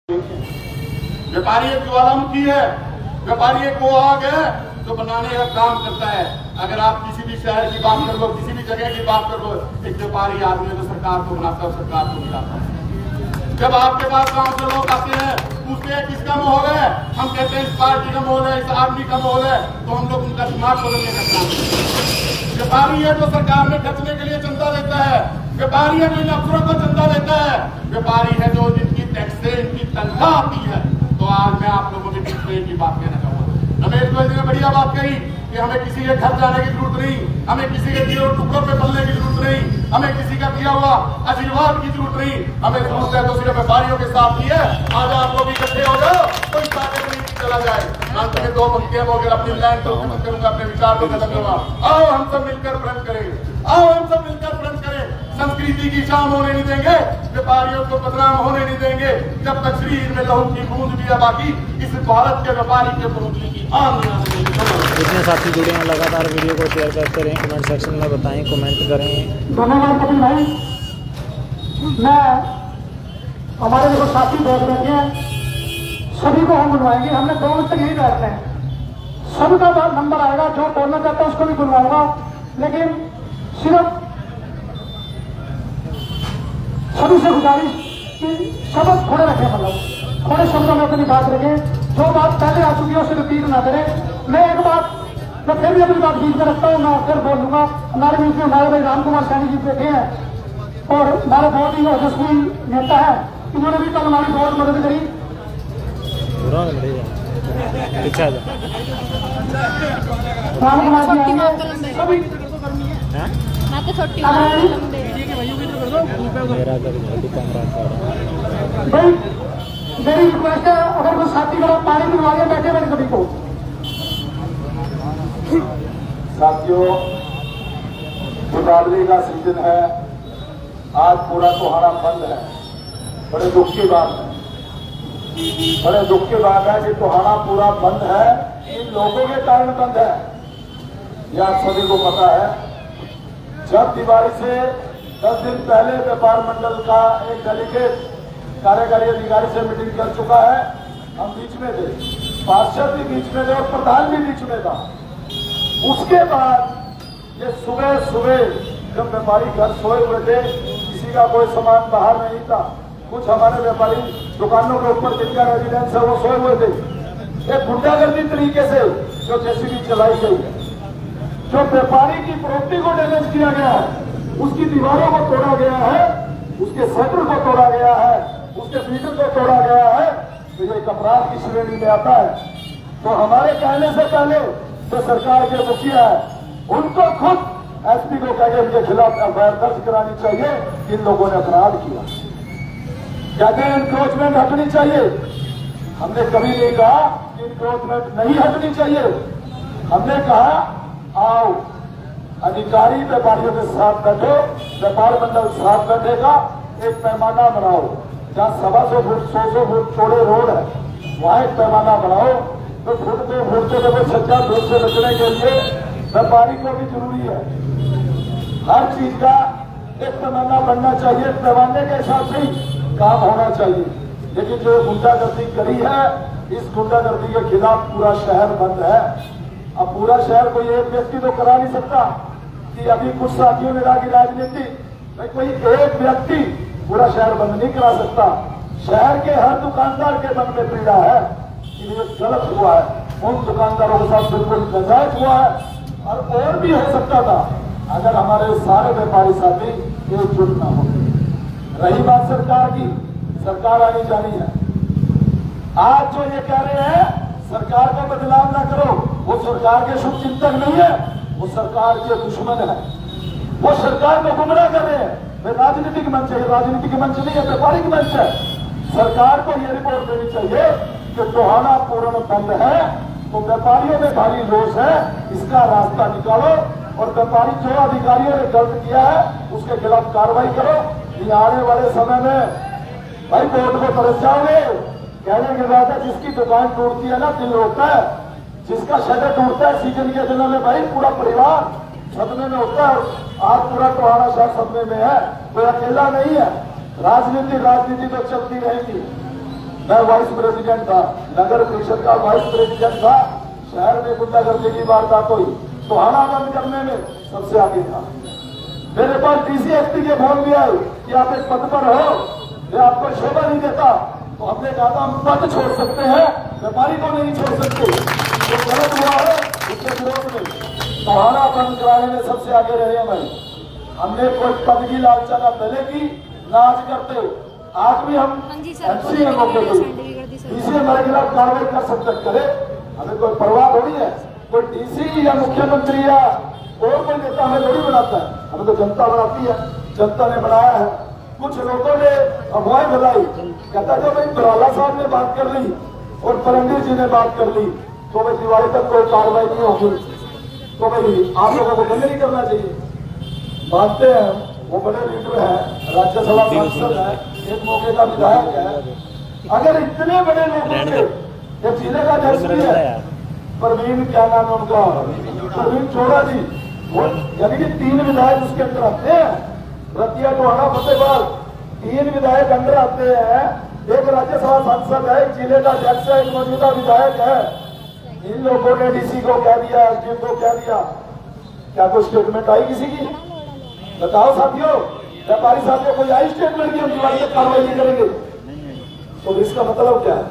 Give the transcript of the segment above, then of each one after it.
व्यापारी एक ज्वालामुखी है, व्यापारी एक वो आग है जो बनाने का काम करता है। अगर आप किसी भी शहर की बात कर लो, किसी भी जगह की बात कर लो, एक व्यापारी आदमी जो सरकार को बनाता है, सरकार को गिराता है। जब आपके पास गांव से लोग आते हैं, पूछते हैं किसका माहौल है, हम कहते हैं इस पार्टी का माहौल है, इस आदमी का माहौल है, तो हम लोग उनका दिमाग बदलने का काम करते हैं। व्यापारी है जो सरकार में खर्चने के लिए चंदा देता है, व्यापारी है जो अफसरों को चंदा देता है, व्यापारी है जो जिनकी टैक्स से इनकी तनख्वाह आती है। तो आज मैं आप लोगों के बीच में की बात कहना चाहूंगा। रमेश गोयल जी ने बढ़िया बात कही कि हमें किसी के घर जाने की जरूरत नहीं, हमें किसी के दिए टुकड़ों पे पलने की जरूरत नहीं, हमें किसी का दिया हुआ आशीर्वाद की जरूरत नहीं। हमें जरूरत है तो सिर्फ व्यापारियों के साथ ही है। आज आप लोग इकट्ठे हो जाओ, कोई ताकत नहीं चला जाए। अंत में 2 पंक्तियां बोलकर अपनी लाइन को खत्म करूंगा, अपने विचार को खत्म करूंगा। आओ हम सब मिलकर प्रण करें, आओ हम सब मिलकर प्रण करें। संस्कृति की शाम होने नहीं देंगे, व्यापारियों को बदनाम होने नहीं देंगे। जब तक शरीर में लहू की बूंद भी है बाकी, इस भारत के व्यापारी के बूंदली की आम नहीं आने देंगे। जितने साथी जुड़े हैं लगातार वीडियो को शेयर करते रहें, कमेंट सेक्शन में बताएं, कमेंट करें। धन्यवाद कपिल भाई। मैं हमारे जो साथी बैठ बैठे हैं सभी को हम बुलवाएंगे। हमने 2 बजे तक यही बैठते हैं। सबका नंबर आएगा, जो बोलना चाहता है उसको भी बुलवाऊंगा, लेकिन सिर्फ सभी से गुजारिश कि शब्द थोड़े रखें, मतलब थोड़े शब्दों में अपनी बात रखें। जो बात पहले आ चुकी है उसे रिपीट ना करें। मैं एक बात मैं फिर भी अपनी बात बीच में रखता हूँ, मैं फिर बोल दूंगा। हमारे बीच में हमारे भाई राम कुमार सैनी जी बैठे हैं और हमारे बहुत ही ओजस्वी नेता है। इन्होंने भी कल हमारी बहुत मदद करी। राम कुमार जी आएंगे सभी भाई। मेरी रिक्वेस्ट है, अगर कोई साथी को पानी पिलवा के बैठे बैठे सभी को। साथियों, दीपावली का सीजन है, आज पूरा टोहाना बंद है। बड़े दुख की बात है, बड़े दुख की बात है कि टोहाना पूरा बंद है, इन लोगों के कारण बंद है। यह आप सभी को पता है। जब दिवाली से 10 दिन पहले व्यापार मंडल का एक डेलीगेट कार्यकारी अधिकारी से मीटिंग कर चुका है। हम बीच में थे, पार्षद भी बीच में थे और प्रधान भी बीच में था। उसके बाद ये सुबह सुबह जब व्यापारी घर सोए हुए थे, किसी का कोई सामान बाहर नहीं था, कुछ हमारे व्यापारी दुकानों के ऊपर जिनका रेजिडेंस है वो सोए हुए थे। एक गुंडागर्दी तरीके से जो जेसीबी चलाई गई है, जो व्यापारी की प्रॉपर्टी को डैमेज किया गया है, उसकी दीवारों को तोड़ा गया है, उसके शटर को तोड़ा गया है, उसके मीटर को तोड़ा गया है, तो ये एक अपराध की श्रेणी में आता है। तो हमारे कहने से पहले जो सरकार के मुखिया है, उनको खुद एसपी को कहकर उनके खिलाफ एफआईआर दर्ज करानी चाहिए। इन लोगों ने अपराध किया, कहते हैं इंक्रोचमेंट हटनी चाहिए। हमने कभी नहीं कहा कि इंक्रोचमेंट नहीं हटनी चाहिए। हमने कहा आओ अधिकारी व्यापारियों के साथ बैठो, व्यापार मंडल साथ बैठेगा, एक पैमाना बनाओ। जहाँ 125 फुट 100 फुट चौड़े रोड है, वहां एक पैमाना बनाओ। तो फुटते फुटते जब सच्चा धूप से बचने के लिए व्यापारी को भी जरूरी है। हर चीज का एक पैमाना बनना चाहिए, पैमाने के हिसाब से ही काम होना चाहिए। लेकिन जो गुंडागर्दी करी है, इस गुंडागर्दी के खिलाफ पूरा शहर बंद है। अब पूरा शहर कोई एक व्यक्ति तो करा नहीं सकता कि अभी कुछ साथियों ने कहा कि राजनीति, कोई एक व्यक्ति पूरा शहर बंद नहीं करा सकता। शहर के हर दुकानदार के मन में पीड़ा है कि ये गलत हुआ है, उन दुकानदारों के साथ बिल्कुल नाजायज हुआ है। और भी हो सकता था अगर हमारे सारे व्यापारी साथी एकजुट न होते। रही बात सरकार की, सरकार आनी जानी है। आज जो ये कह रहे हैं सरकार को बदलाव ना करो, वो सरकार के शुभ चिंतक नहीं है, वो सरकार के दुश्मन है। वो सरकार को गुमराह कर रहे हैं। वे राजनीतिक मंच है, राजनीतिक मंच नहीं है, व्यापारिक मंच है। सरकार को यह रिपोर्ट देनी चाहिए कि टोहाना पूर्ण बंद है, तो व्यापारियों में भारी रोष है, इसका रास्ता निकालो। और व्यापारी जो अधिकारियों ने गलत किया है उसके खिलाफ कार्रवाई करो। ये आने वाले समय में भाई कोर्ट को तरस जाओगे। कहने के बाद जिसकी दुकान टूटती है ना, दिल होता है। जिसका शटर टूटता है सीजन के दिनों में, भाई पूरा परिवार सदमे में होता है। आज पूरा टोहाना शहर सदमे में है, कोई अकेला नहीं है। राजनीति तो चलती रहेगी। मैं वाइस प्रेसिडेंट था, नगर परिषद का वाइस प्रेसिडेंट था, शहर में गुंडागर्दी की वारदात हुई, टोहाना बंद करने में सबसे आगे था। मेरे पास डीसीएसपी के फोन भी आए कि आप एक पद पर हो, मैं आपको शोभा नहीं देता, तो हमने कहा था हम पद छोड़ सकते हैं, व्यापारी को नहीं छोड़ सकते। जो गलत हुआ है उसके विरोध में टोहाना बंद कराने में सबसे आगे रहे हैं भाई। हमने कोई पद की लालचा ना पहले की ना आज करते, आज भी हम एमसी है मौके पर डीसी हमारे खिलाफ कार्रवाई कर सकते करे, हमें कोई परवाह थोड़ी है। कोई डीसी या मुख्यमंत्री या और कोई नेता हमें थोड़ी बनाता है, हमें तो जनता बनाती है, जनता ने बनाया है। कुछ लोगों ने अफवाहें फैलाई, कहता जो भाई बराला साहब ने बात कर ली और परमवीर जी ने बात कर ली तो भाई दिवाली तक कोई कार्रवाई नहीं होगी, तो भाई आप लोगों को बंद नहीं करना चाहिए। मानते हैं वो बड़े लीडर है, राज्यसभा सांसद है, एक मौके का विधायक है। अगर इतने बड़े लोगों के एक जिले का अध्यक्ष भी है, परवीन क्या नाम है उनका, परवीन चोड़ा जी, वो यानी कि 3 विधायक उसके अंदर आते हैं। रतिया टोहाना फतेहबाद 3 विधायक अंदर आते हैं, एक राज्यसभा सांसद है, एक जिले का अध्यक्ष है, एक मौजूदा विधायक है। इन लोगों ने डीसी को कह दिया, एसडीएम को कह दिया, क्या कोई स्टेटमेंट आई किसी की? बताओ साथियों, व्यापारी साथियों, कोई आई स्टेटमेंट की हम दिवाली तक कार्रवाई नहीं करेंगे? तो इसका मतलब क्या है?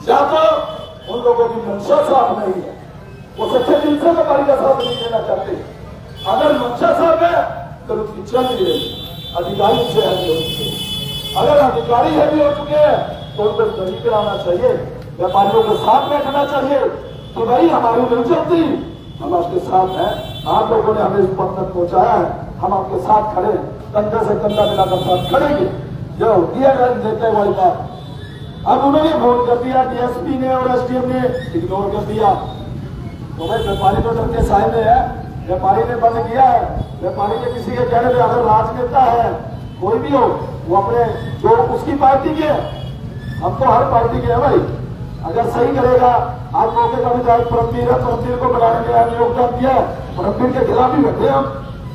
या तो उन लोगों की मंशा साफ नहीं है, वो सच्चे दिल से व्यापारी का साथ नहीं देना चाहते। अगर मंशा साफ है तो उसकी चल नहीं रही, अधिकारी से है भी हो चुके। अगर अधिकारी है भी हो चुके हैं तो उन पर दरी कराना चाहिए, व्यापारियों के साथ बैठना चाहिए कि भाई हमारी मिल चलती, हम आपके साथ हैं, आप लोगों ने हमें इस पद तक पहुंचाया है, हम आपके साथ खड़े, कंधे से कंधा मिलाकर साथ खड़ेंगे। जो दिया गया देते वाली बात अब उन्होंने फोन कर दिया, डीएसपी ने और एसडीएम ने इग्नोर कर दिया। तो भाई व्यापारी तो डर के सामने है, व्यापारी ने बंद किया है, व्यापारी ने किसी के कहने पे अगर राजनेता है कोई भी हो, वो अपने जो उसकी पार्टी के, हम तो हर पार्टी के हैं भाई, अगर सही करेगा। आज मौके का विधायक परमवीर है, परमवीर को बनाने में हमने योगदान दिया है, परमवीर के खिलाफ ही बैठे हम।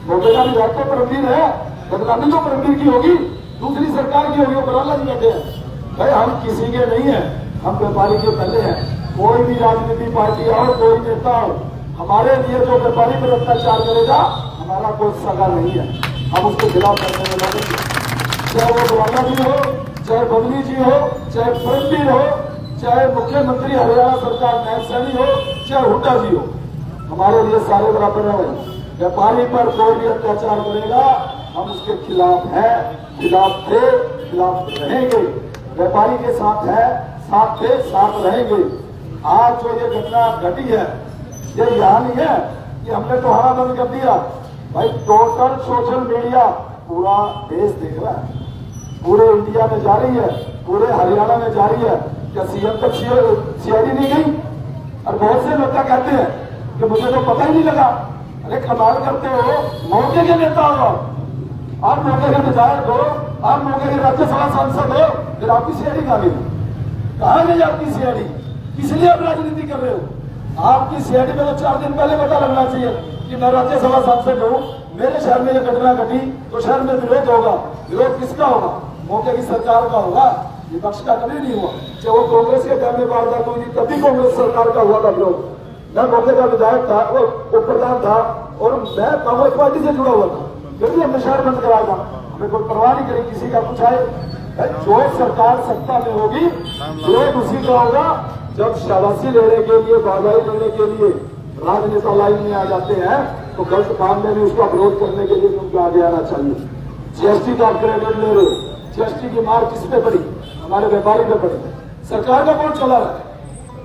मौके का विधायक तो परमवीर है, बदनामी तो परमवीर की होगी, दूसरी सरकार की होगी, वो बराला जी बैठे हैं। भाई हम किसी के नहीं है, हम व्यापारी के पहले हैं। कोई भी राजनीति पार्टी हो, कोई नेता हो, हमारे लिए जो व्यापारी पर अत्याचार करेगा हमारा कोई सगा नहीं है, हम उसके खिलाफ करने में लड़ेंगे। चाहे वो बराला जी हो, चाहे बबली जी हो, चाहे परमवीर हो, चाहे मुख्यमंत्री हरियाणा सरकार नैब सैनी हो, चाहे हुड्डा जी हो, हमारे लिए सारे बराबर है। व्यापारी पर कोई भी अत्याचार करेगा हम उसके खिलाफ हैं, खिलाफ थे, खिलाफ रहेंगे। व्यापारी के साथ है, साथ थे, साथ रहेंगे। आज जो ये घटना घटी है ये यहाँ नहीं है कि हमने टोहाना बंद कर दिया। भाई टोटल सोशल मीडिया पूरा देश देख रहा है, पूरे इंडिया में जा रही है, पूरे हरियाणा में जा रही है। क्या सीएम तक सीआईडी नहीं गई? और बहुत से नेता कहते हैं कि मुझे तो पता ही नहीं लगा। अरे कमाल करते हो, मौके के नेता हो आप, मौके के विधायक हो आप, मौके के राज्यसभा सांसद हो, फिर आपकी सीआईडी कहाँ गई? कहाँ गई आपकी सीआईडी? किस लिए आप राजनीति कर रहे हो? आपकी सीआईडी में तो 4 दिन पहले पता लगना चाहिए कि मैं राज्यसभा सांसद हूँ, मेरे शहर में यह घटना घटी तो शहर में विरोध होगा। विरोध किसका होगा? मौके की सरकार का होगा, विपक्ष का कभी नहीं हुआ। चाहे वो कांग्रेस के टाइम में वारदात हुई थी तभी कांग्रेस सरकार का हुआ था विरोध। मैं मौके का विधायक था, वो उप प्रधान था और मैं कांग्रेस पार्टी से जुड़ा हुआ था, फिर भी हमने शहर बंद कराया था, हमें कोई परवाह नहीं करी किसी का कुछ आए। जो सरकार सत्ता में होगी विरोध उसी का होगा। जब शाबाशी लेने के लिए, बाधाई लेने के लिए राजनेता लाइन में आ जाते हैं तो गलत काम में भी उसका विरोध करने के लिए तुमको आगे आना चाहिए। जीएसटी का क्रेडिट ले रहे, जीएसटी की मार किस पे पड़ी? हमारे व्यापारी पे पड़ी। सरकार का कौन चला रहा है?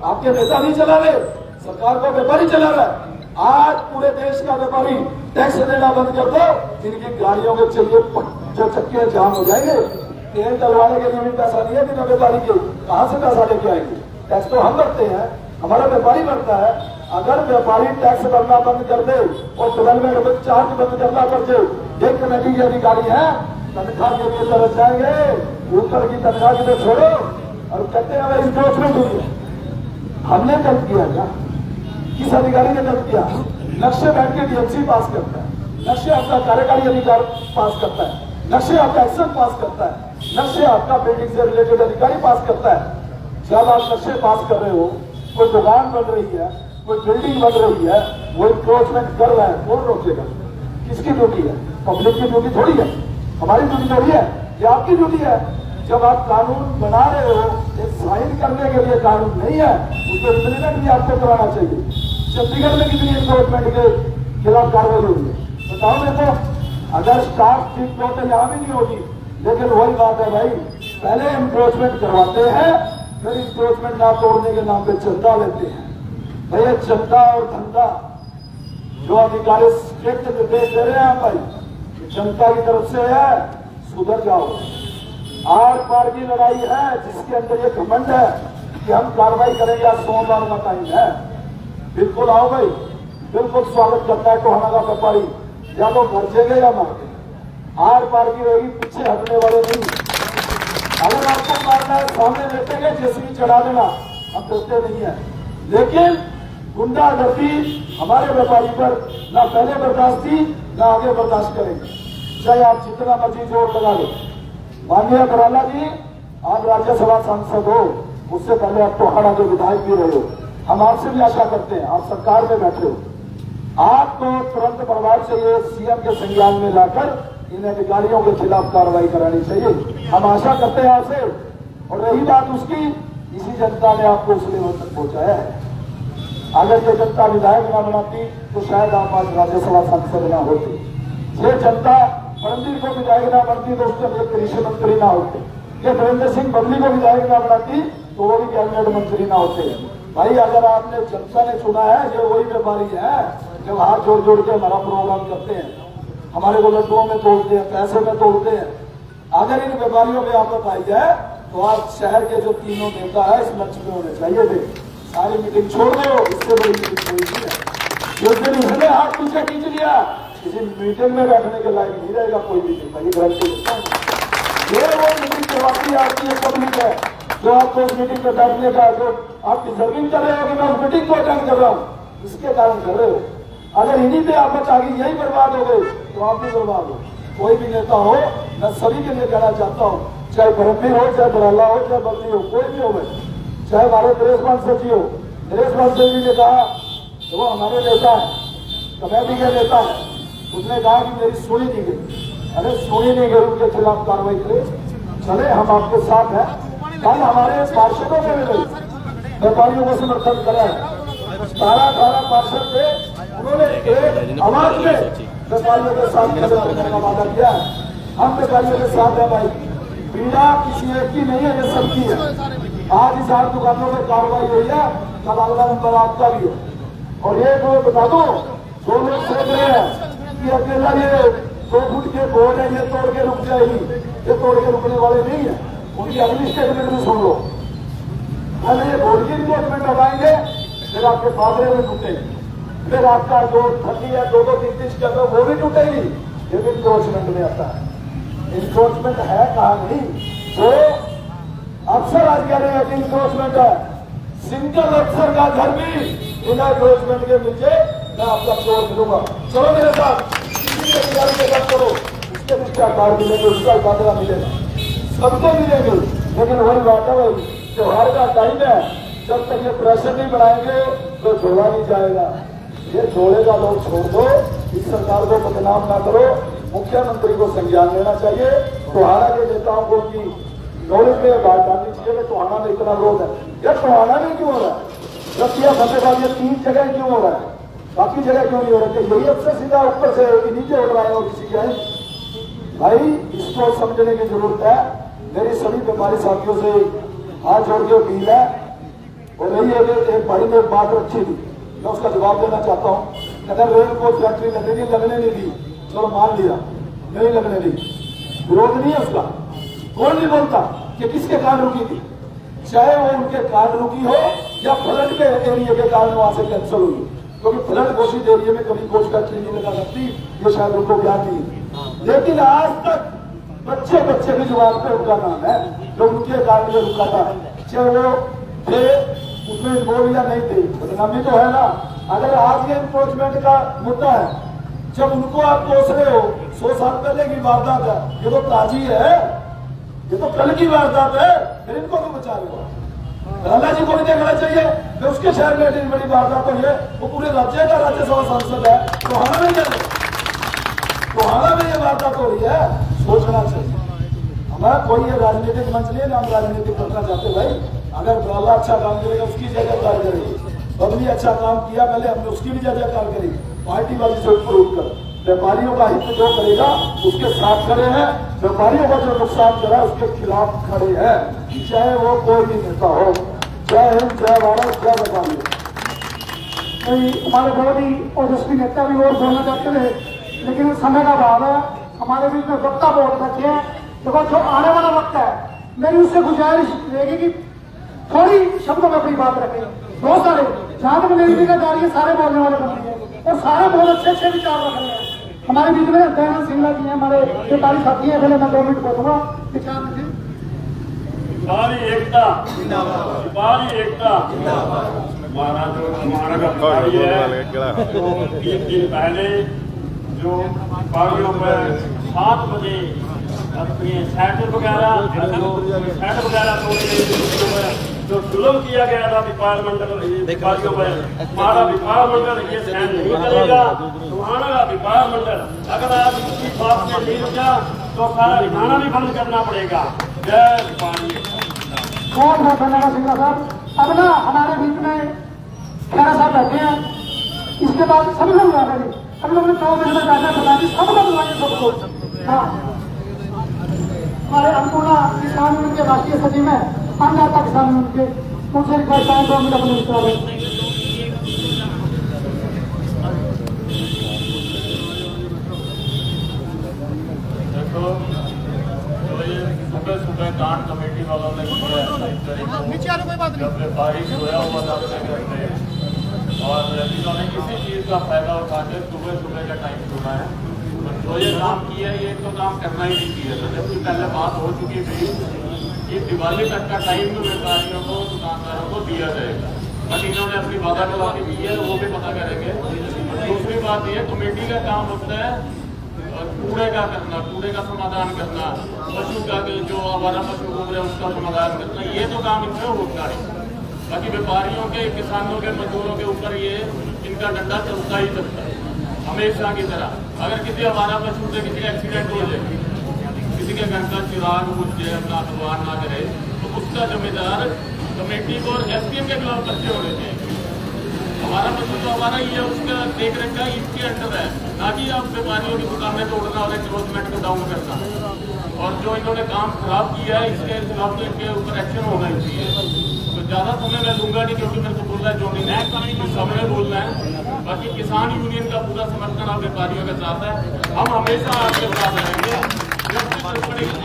आपके नेता नहीं चला रहे, सरकार को व्यापारी चला रहा है। आज पूरे देश का व्यापारी टैक्स देना बंद कर दो, जिनकी गाड़ियों के चलिए जो चक्के जाम हो जाएंगे। तेल डलवाने के लिए भी पैसा नहीं है बिना व्यापारी के, कहां से पैसा लेके आएंगे? टैक्स तो हम भरते हैं, हमारा व्यापारी भरता है। अगर व्यापारी टैक्स भरना बंद कर दे और डेवलपमेंट चार्ज बंद करना पड़ जाए, एक कमेटी के अधिकारी है तनख्वाह के लिए तरस जाएंगे, ऊपर की तनख्वाह की तो छोड़ो और कहते हैं हमें इंक्रोचमेंट हुई है। हमने गलत किया क्या? किस अधिकारी ने गलत किया? लक्ष्य बैठ के डीएमसी पास करता है, लक्ष्य अपना कार्यकारी अधिकार पास करता है, नक्शे आपका एक्शन पास करता है, नक्शे आपका बिल्डिंग से रिलेटेड अधिकारी पास करता है। जब आप नक्शे पास कर रहे हो, कोई दुकान बन रही है, कोई बिल्डिंग बन रही है, वो इंक्रोचमेंट कर रहा है, कौन रोकेगा? किसकी ड्यूटी है? पब्लिक की ड्यूटी थोड़ी है, हमारी ड्यूटी थोड़ी है, ये आपकी ड्यूटी है। जब आप कानून बना रहे हो, एक साइन करने के लिए कानून नहीं है, उसको इम्प्लीमेंट भी आपको कराना चाहिए। चंडीगढ़ में कितनी इंक्रोचमेंट के खिलाफ कार्रवाई हुई है बताओ मेरे को। अगर स्टाफ ठीक हो तो यहाँ भी नहीं होगी। लेकिन वही बात है भाई, पहले इंक्रोचमेंट करवाते हैं, फिर इंक्रोचमेंट ना तोड़ने के नाम पे चंदा लेते हैं। भैया चंदा और धंधा जो अधिकारी स्ट्रिक्ट निर्देश दे रहे हैं भाई, जनता की तरफ से है, सुधर जाओ। आर पार की लड़ाई है, जिसके अंदर ये घमंड है कि हम कार्रवाई करेंगे, आज सोमवार का टाइम है, बिल्कुल आओ भाई, बिल्कुल स्वागत करता है टोहाना का व्यापारी, या तो मरजेंगे या मार देंगे। आर पार की रहेगी, पीछे हटने वाले नहीं। अगर आपको मारना है सामने लेटेंगे, जेसीबी चढ़ा देना, हम डरते नहीं है। लेकिन गुंडागर्दी हमारे व्यापारी पर ना पहले बर्दाश्त थी, ना आगे बर्दाश्त करेंगे, चाहे आप जितना मर्जी जोर लगा लो। माननीय बराला जी, आप राज्यसभा सांसद हो, उससे पहले आप टोहाना के विधायक भी रहे हो। हम आपसे भी आशा करते हैं, आप सरकार में बैठे हो, आपको तुरंत प्रभाव से ये सीएम के संज्ञान में लाकर इन अधिकारियों के खिलाफ कार्रवाई करानी चाहिए। हम आशा करते हैं आपसे। और रही बात उसकी, इसी जनता ने आपको उस लेवल तक पहुंचाया है। अगर ये जनता विधायक ना बनाती तो शायद आप आज राज्यसभा सांसद ना होते। ये जनता फडणवीस को विधायक ना बनती तो उसके लिए कृषि मंत्री ना होते। ये धीरेन्द्र सिंह बबली को विधायक ना बनाती तो वो भी कैबिनेट मंत्री ना होते। भाई अगर आपने जनता ने चुना है, ये वही व्यापारी है जो हाथ जोड़ जोड़ के हमारा प्रोग्राम करते हैं, हमारे को लड्डुओं में तोड़ते हैं, पैसे में तोड़ते हैं। अगर इन व्यापारियों में आफत आई है तो आज शहर के जो तीनों नेता है इस मंच में होने चाहिए थे। सारी मीटिंग छोड़ दो, इससे बड़ी मीटिंग कोई नहीं है। जिस दिन उसने हाथ पीछे खींच लिया, किसी मीटिंग में बैठने के लायक नहीं रहेगा कोई मीटिंग। भाई गारंटी देता हूँ, ये वो मीटिंग करवाती आपकी एक पब्लिक है जो आपको उस मीटिंग में बैठने का, जो आप डिजर्विंग कर रहे हो कि मैं उस मीटिंग को अटेंड कर रहा हूँ, इसके कारण कर रहे हो। अगर इन्हीं पे आफत आ गई, यही बर्बाद हो गए तो आप भी बर्बाद हो। कोई भी नेता हो, मैं सभी के लिए कहना चाहता हूँ, चाहे धर्मवीर हो, चाहे बराला हो, चाहे बबली हो, कोई भी हो गए, चाहे हमारे नरेश पांसे जी हो। नरेश पांसे जी ने कहा तो वो हमारे नेता है, कमेटी के नेता है, उसने कहा कि मेरी सुनी नहीं गई। अरे सुनी नहीं गई, उनके खिलाफ कार्रवाई करे, चले हम आपके साथ हैं। कल हमारे पार्षदों ने भी व्यापारियों को समर्थन करा है। 18 पार्षद थे, उन्होंने एक आवाज में व्यापारियों के साथ खड़े होने का वादा किया है। हम व्यापारियों के साथ है भाई, पीड़ा किसी एक की नहीं है, ये सबकी है। आज इस 8 दुकानों में कार्रवाई हुई है, कल अगला नंबर आपका भी है। और ये तो बता दो, जो लोग सोच रहे हैं कि अकेला ये 2 फुट के बोर्ड है, ये तोड़ के रुक जाएगी, ये तोड़ के रुकने वाले नहीं है। उनकी अगली स्टेटमेंट भी सुन लो। पहले ये बोर्ड की इन्फोर्समेंट हटाएंगे, फिर आपके फादरे में टूटेंगे, फिर आपका जो 30 या 2-2, 3-3 स्टेप है वो भी टूटेगी। ये भी इन्फोर्समेंट में आता है। इन्फोर्समेंट है कहा नहीं, जो अफसर आज कह रहे हैं कि इन्फोर्समेंट है। सिंगल अफसर का घर भी बिना इन्फोर्समेंट के मिल जाए, मैं आपका चोर मिलूंगा। चलो मेरे साथ, किसी के अधिकारी के साथ करो, उसके भी क्या कार्ड मिलेंगे, उसका फायदा मिलेगा, सबको मिलेंगे। लेकिन वही बात है भाई, त्योहार का टाइम है, जब तक ये प्रेशर नहीं बनाएंगे तो जोड़ा नहीं जाएगा। ये जोड़ेगा लोग छोड़ दो, इस सरकार को बदनाम ना करो। मुख्यमंत्री को संज्ञान लेना चाहिए। टोहाना के नेताओं को की नॉलेज में बात डालनी चाहिए कि टोहाना में इतना विरोध है। यार टोहाना में क्यों हो रहा है? रतिया फतेहाबाद ये 3 जगह क्यों हो रहा है, बाकी जगह क्यों नहीं हो रहा है? यही अफसर सीधा ऊपर से नीचे उड़ रहा है और किसी का भाई, इसको समझने की जरूरत है। मेरी सभी व्यापारी साथियों से हाथ जोड़ के अपील है। और रही एक भाई ने एक बात रखी थी, मैं उसका जवाब देना चाहता हूँ। अगर रेल को फैक्ट्री लगने नहीं दी, चलो मान लिया नहीं लगने दी, विरोध नहीं है उसका, कौन नहीं बोलता कि किसके कारण रुकी थी, चाहे वो उनके कारण रुकी हो या फ्लड के एरिया के कारण वहां से कैंसिल हुई। क्योंकि फ्लड घोषित एरिया में कभी कोच फैक्ट्री नहीं लगा सकती, ये शायद उनको ज्ञान नहीं। लेकिन आज तक बच्चे की जुबान पे उनका नाम है जो उनके कारण में रुका था, चाहे वो थे उसमें इन्वॉल्व या नहीं थे, बदनामी तो है ना। अगर आज के एनक्रोचमेंट का मुद्दा है जब उनको आप कोस रहे हो 100 साल पहले की वारदात है, ये तो ताजी है, ये तो कल की वारदात है, फिर इनको क्यों बचा रहे हो? प्रहलाद जी को नहीं देखना चाहिए कि उसके शहर में इतनी बड़ी वारदात हुई है, वो पूरे राज्य का राज्यसभा सांसद है, टोहाना में ये वारदात हो रही है। सोचना चाहिए। हमारा कोई ये राजनीतिक मंच नहीं है, हम राजनीतिक करना चाहते भाई। अगर प्रहलाद अच्छा काम करेगा उसकी जयकार करेगी, बबली अच्छा काम किया पहले हमने उसकी भी जयकार करी, पार्टी वाली से ऊपर उठकर व्यापारियों का हित जो करेगा उसके साथ खड़े हैं, व्यापारियों का जो नुकसान करा उसके खिलाफ खड़े हैं, चाहे वो कोई भी नेता हो। जय हिंद, जय भारत, जय व्यापारी। हमारे बहुत ही ओजस्वी नेता भी और बोलना चाहते थे, लेकिन समय का अभाव है। हमारे बीच में वक्ता बहुत रखे हैं। देखो जो आने वाला वक्त है, मेरी उससे गुजारिश रहेगी कि थोड़ी शब्दों में अपनी बात रखें। बहुत सारे जहां तक मेरी जिम्मेदारी है, सारे बोलने वाले बंदे हैं और सारे बहुत अच्छे अच्छे विचार रख रहे हैं। हमारे बीच में दयानंद सिंगला जी हैं, हमारे व्यापारी साथी हैं। पहले मैं 2 मिनट बोलूंगा, विचार रखें। व्यापारी एकता, व्यापारी एकता। हमारा जो हमारा व्यापारी है, तो 3 दिन पहले जो व्यापारियों पर 7 बजे अपने शटर वगैरह जो जुल्म किया गया था व्यापार मंडल व्यापारियों पर, हमारा व्यापार मंडल ये सहन नहीं करेगा। हमारा व्यापार मंडल अगर आप इसकी बात में नहीं रुका तो सारा रिझाना भी बंद करना पड़ेगा। जय व्यापारी। बहुत बहुत धन्यवाद सिंगला साहब। अब ना हमारे बीच में खेरा साहब बैठे हैं, इसके बाद सभी लोग आ गए। हम लोग ने 2 मिनट में बैठा बता दी, सब लोग बुलाएंगे सबको। हाँ, हमारे अन्नपूर्णा किसान यूनियन के राष्ट्रीय सचिव हैं, अन्नदाता किसान यूनियन के, उनसे रिक्वेस्ट है 2 मिनट अपने विचार दें। देखो सुबह सुबह कांड कमेटी वालों ने जब व्यापारी सोया हुआ था अपने घर में और इन्होंने किसी चीज का फायदा उठाकर सुबह सुबह का टाइम चुना है, तो ये काम किया, ये तो काम करना ही नहीं चाहिए था। जबकि पहले बात हो चुकी थी कि दिवाली तक का टाइम तो व्यापारियों को, दुकानदारों को दिया जाएगा, बट इन्होंने अपनी वादा खिलाफी की है, वो भी पता करेंगे। दूसरी बात ये कमेटी का काम होता है कूड़े का करना, कूड़े का समाधान करना, पशु का जो आवारा पशु घूम रहे उसका समाधान करना, ये तो काम इनसे होता है। बाकी व्यापारियों के, किसानों के, मजदूरों के ऊपर ये इनका डंडा चलता ही चलता है हमेशा की तरह। अगर किसी आवारा पशु से किसी एक्सीडेंट हो जाए, किसी के घर का चिराग बुझ जाए, अपना भगवान ना करे, तो उसका जिम्मेदार कमेटी को और SDM के खिलाफ पर्चे होने चाहिए। हमारा पशु तो हमारा ही है, उसका देख रेख का इसके अंडर है, ना कि आप व्यापारियों की दुकानें तोड़ना और एनक्रोचमेंट को डाउन करना। और जो इन्होंने काम खराब किया है इसके खिलाफ तो इनके ऊपर एक्शन होना ही चाहिए। तो ज्यादा समय मैं लूंगा नहीं, क्योंकि मेरे को बोलना है जो नहीं है समय बोलना है। बाकी किसान यूनियन का पूरा समर्थन आप व्यापारियों के साथ है, हम हमेशा आपके साथ रहेंगे।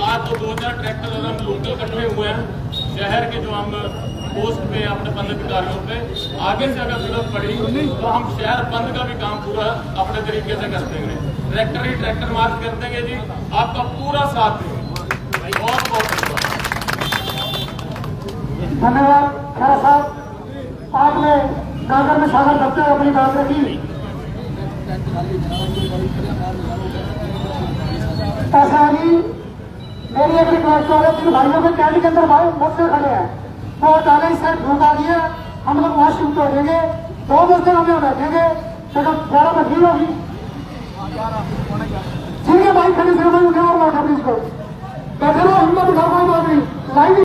आज तो 2-4 ट्रैक्टर और हम लोकल इकट्ठे हुए हैं शहर के, जो हम पोस्ट पे अपने बंद अधिकारियों पे, आगे से अगर जरूरत पड़ी तो हम शहर बंद का भी काम पूरा अपने तरीके से कर देंगे। ट्रैक्टर ही ट्रैक्टर मार्च कर देंगे जी, आपका पूरा साथ देंगे। बहुत बहुत धन्यवाद खेरा साहब, आपने गागर में सागर करते हुए अपनी बात रखी। ऐसा है जी, मेरी एक रिक्वेस्ट है, जिन भाइयों के कैंडी के अंदर भाई मुझसे खड़े हैं वो डाले इस साइड ढूंढा दिया, हम लोग वहां शिफ्ट हो जाएंगे। 2 बजे हमें बैठेंगे, जब 11 बजे होगी। ठीक है भाई, खड़े से भाई उठे और लौटा प्लीज को बैठे रहो, हिम्मत उठाओ, कोई बात नहीं। लाइव